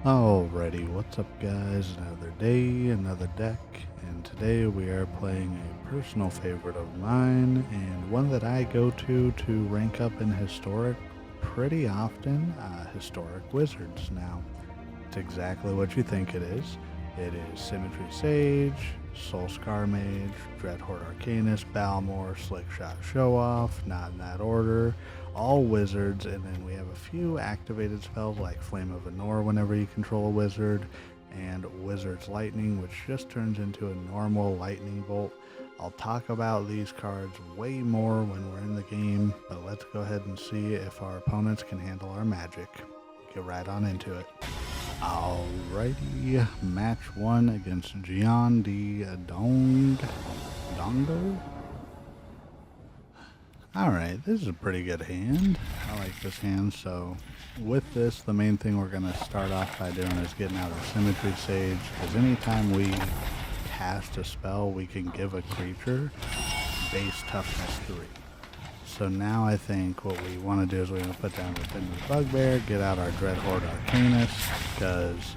Alrighty, what's up guys? Another day, another deck, and today we are playing a personal favorite of mine, and one that I go to rank up in Historic pretty often, Historic Wizards. Now, it's exactly what you think it is. It is Symmetry Sage, Soul-Scar Mage, Dreadhorde Arcanist, Balmor, Slickshot Show-Off, not in that order, all wizards, and then we have a few activated spells like Flame of Anor whenever you control a wizard, and Wizard's Lightning, which just turns into a normal lightning bolt. I'll talk about these cards way more when we're in the game, but let's go ahead and see if our opponents can handle our magic. Get right on into it. Alrighty, match 1 against Gian D. Dongo? Alright, this is a pretty good hand. I like this hand, so with this, the main thing we're going to start off by doing is getting out of Symmetry Sage, because anytime we cast a spell, we can give a creature base toughness 3. So now I think what we want to do is we're going to put down within the Bugbear, get out our Dreadhorde Arcanist, because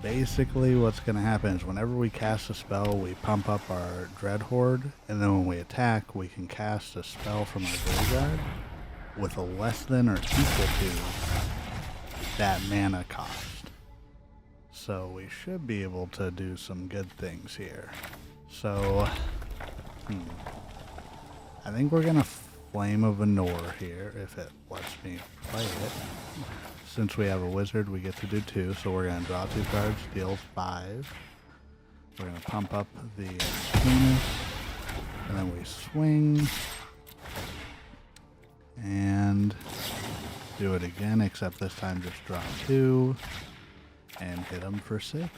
basically what's going to happen is whenever we cast a spell, we pump up our Dreadhorde, and then when we attack, we can cast a spell from our graveyard with a less than or equal to that mana cost. So we should be able to do some good things here. So, I think we're going to Flame of Anor here, if it lets me play it. Since we have a wizard, we get to do 2, so we're going to draw 2 cards, deal 5. We're going to pump up the penis, and then we swing, and do it again, except this time just draw 2, and hit them for 6.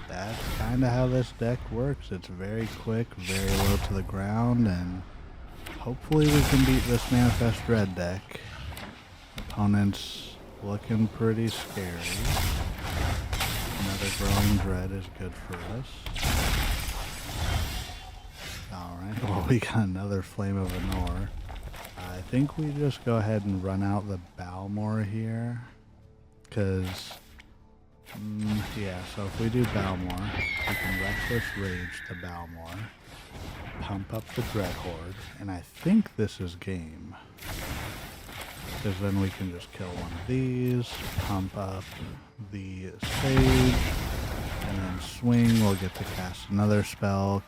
That's kind of how this deck works. It's very quick, very low to the ground, and hopefully we can beat this Manifest Dread deck. Opponent's looking pretty scary. Another Growing Dread is good for us. Alright, well we got another Flame of Anor. I think we just go ahead and run out the Balmor here, because yeah, so if we do Balmor, we can Reckless Rage the Balmor, pump up the Dreadhorde, and I think this is game. Because then we can just kill one of these, pump up the Sage, and then swing, we'll get to cast another spell.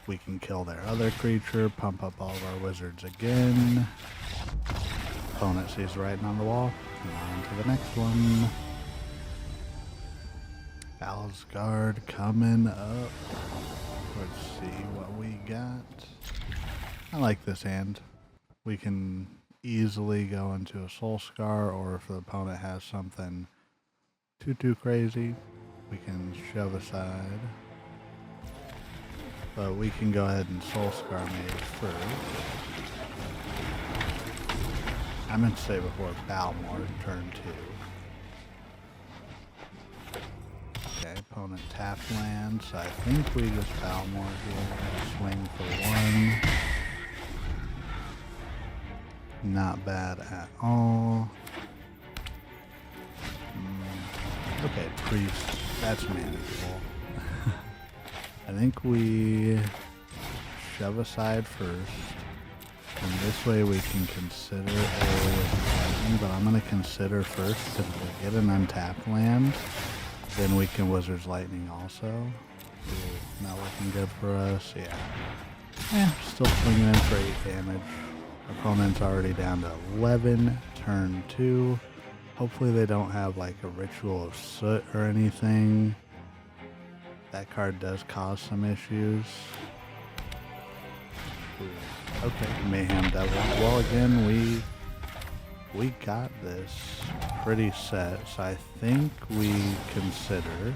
We can kill their other creature, pump up all of our wizards again. Opponent sees the writing on the wall, and on to the next one. Alsgard coming up. Let's see what we got. I like this hand. We can easily go into a Soul-Scar, or if the opponent has something too crazy, we can shove aside. But we can go ahead and Soul-Scar Mage first. I meant to say before Balmor, turn 2. Okay, opponent tap lands, so I think we just Balmor here, swing for 1. Not bad at all. Okay, Priest, that's manageable. I think we shove aside first, and this way we can consider lightning, but I'm going to consider first, because if we get an untapped land, then we can Wizard's Lightning also. Ooh, not looking good for us, yeah. Still swinging in for 8 damage. Opponent's already down to 11, turn 2. Hopefully they don't have like a Ritual of Soot or anything. That card does cause some issues. Ooh. Okay, Mayhem Devil. Well, again, we got this pretty set, so I think we consider.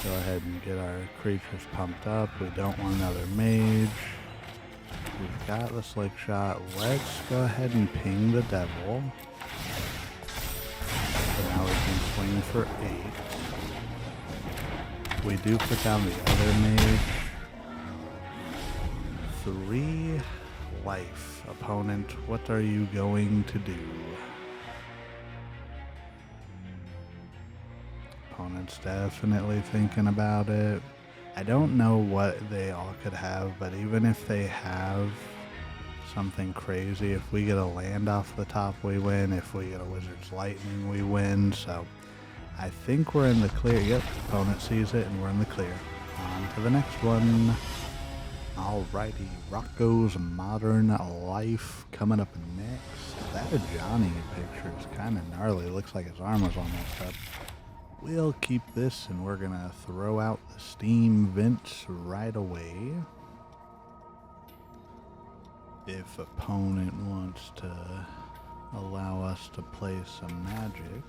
Go ahead and get our creatures pumped up. We don't want another mage. We've got the Slickshot. Let's go ahead and ping the devil. So now we can swing for 8. We do put down the other mage. 3 life. Opponent, what are you going to do? opponent's definitely thinking about it. I don't know what they all could have, but even if they have something crazy, if we get a land off the top, we win. If we get a Wizard's Lightning, we win. So I think we're in the clear. Yep, opponent sees it and we're in the clear. On to the next one. Alrighty, Rocco's Modern Life coming up next. That Johnny picture is kind of gnarly. Looks like his armor's almost up. We'll keep this and we're gonna throw out the steam vents right away. If opponent wants to allow us to play some magic.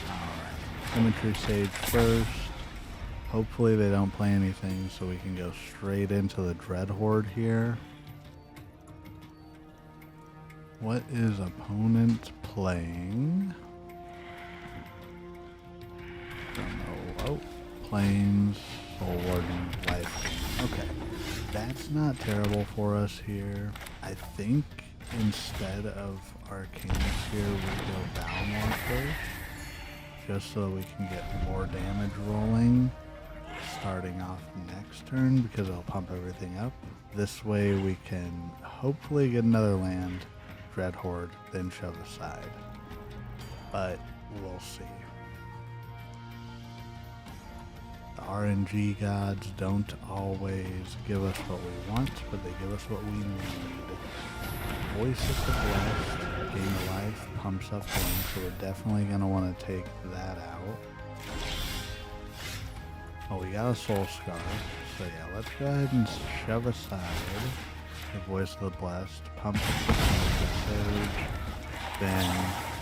Alright, Symmetry Sage first. Hopefully they don't play anything so we can go straight into the Dreadhorde here. What is opponent playing? Don't know. Oh, Plains, Soul Warden, Life. Okay. That's not terrible for us here. I think instead of Arcanist here, we go Balmor first. Just so that we can get more damage rolling starting off next turn because it'll pump everything up. This way we can hopefully get another land, Dreadhorde, then shove aside. But we'll see. The RNG gods don't always give us what we want, but they give us what we need. Voice of the Blessed, gain of life, pumps up things, so we're definitely going to want to take that out. Oh, we got a Soul-Scar, so yeah, let's go ahead and shove aside the Voice of the Blessed, pump up the Sage, then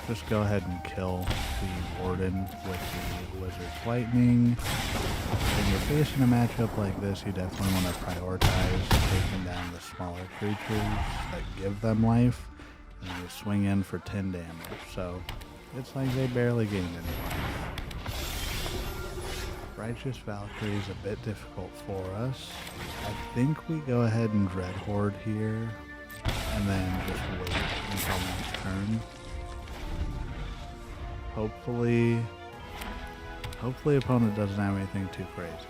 just go ahead and kill the Warden with the Wizard's Lightning. When you're facing a matchup like this, you definitely want to prioritize taking down the smaller creatures that give them life, and you swing in for 10 damage, so it's like they barely gained any life. Righteous Valkyrie is a bit difficult for us. I think we go ahead and Dreadhorde here, and then just wait until next turn. Hopefully opponent doesn't have anything too crazy.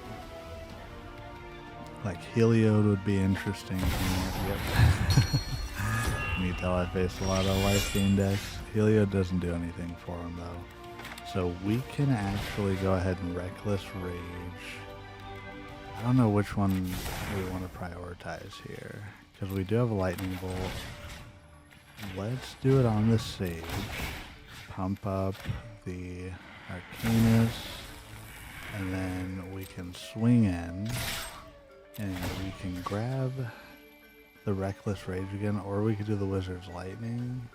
Like Heliod would be interesting. Yep. You can tell I face a lot of life gain decks. Heliod doesn't do anything for him though. So we can actually go ahead and Reckless Rage. I don't know which one we want to prioritize here, because we do have a Lightning Bolt. Let's do it on the Sage. Pump up the Arcanist, and then we can swing in, and we can grab the Reckless Rage again, or we could do the Wizard's Lightning.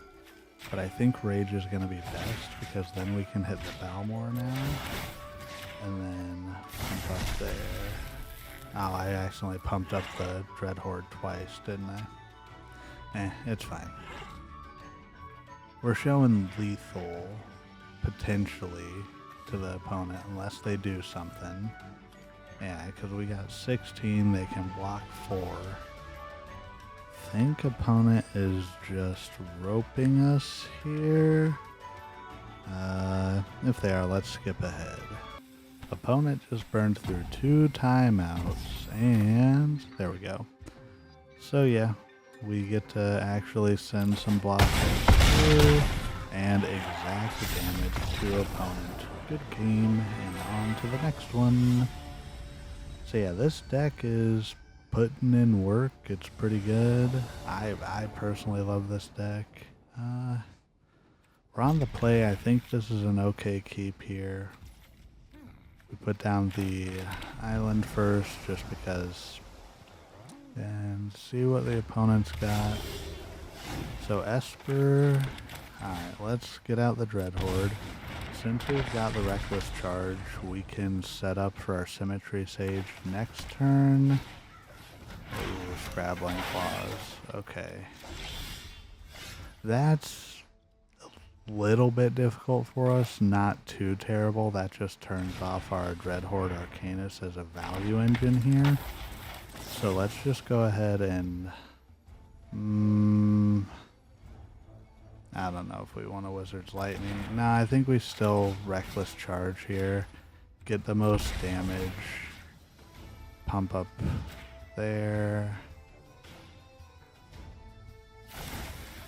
But I think Rage is going to be best, because then we can hit the Balmor now, and then pump up there. Oh, I accidentally pumped up the Dreadhorde twice, didn't I? It's fine. We're showing lethal, potentially, to the opponent, unless they do something. Yeah, because we got 16, they can block 4. I think opponent is just roping us here. If they are, let's skip ahead. Opponent just burned through 2 timeouts, and there we go. So yeah, we get to actually send some blockers through, and exact damage to opponent. Good game, and on to the next one. So yeah, this deck is putting in work. It's pretty good. I personally love this deck. We're on the play. I think this is an okay keep here. We put down the island first just because, and see what the opponent's got. So Esper, alright, let's get out the Dreadhorde. Since we've got the Reckless Charge, we can set up for our Symmetry Sage next turn. Ooh, Scrabbling Claws. Okay. That's a little bit difficult for us. Not too terrible. That just turns off our Dreadhorde Arcanist as a value engine here. So let's just go ahead and... I don't know if we want a Wizard's Lightning. No, I think we still Reckless Charge here. Get the most damage. Pump up there.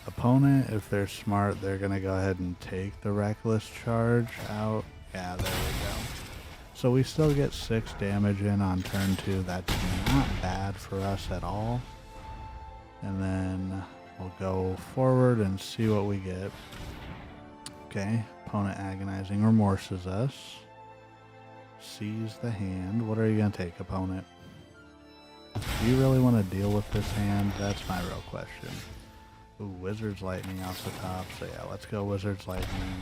Opponent, if they're smart, they're going to go ahead and take the Reckless Charge out. Yeah, there we go. So we still get 6 damage in on turn 2. That's not bad for us at all. And then we'll go forward and see what we get. Okay, opponent Agonizing Remorses us. Seize the hand. What are you going to take, opponent? Do you really want to deal with this hand? That's my real question. Ooh, Wizard's Lightning off the top. So yeah, let's go Wizard's Lightning.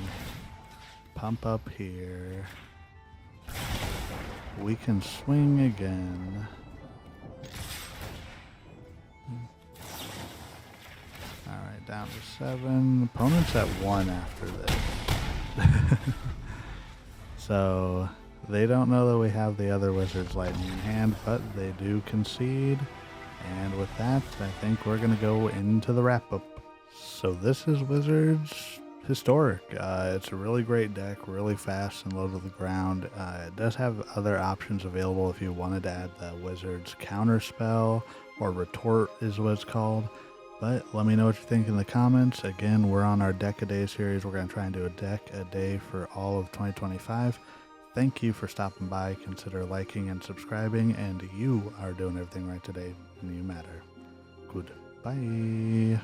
Pump up here. We can swing again. Alright, down to 7. Opponent's at 1 after this. So they don't know that we have the other Wizard's Lightning in hand, but they do concede. And with that, I think we're going to go into the wrap-up. So this is Wizards Historic. It's a really great deck, really fast and low to the ground. It does have other options available if you wanted to add the Wizard's Counterspell, or Retort is what it's called. But let me know what you think in the comments. Again, we're on our Deck a Day series. We're going to try and do a deck a day for all of 2025. Thank you for stopping by. Consider liking and subscribing, and you are doing everything right today, and you matter. Goodbye.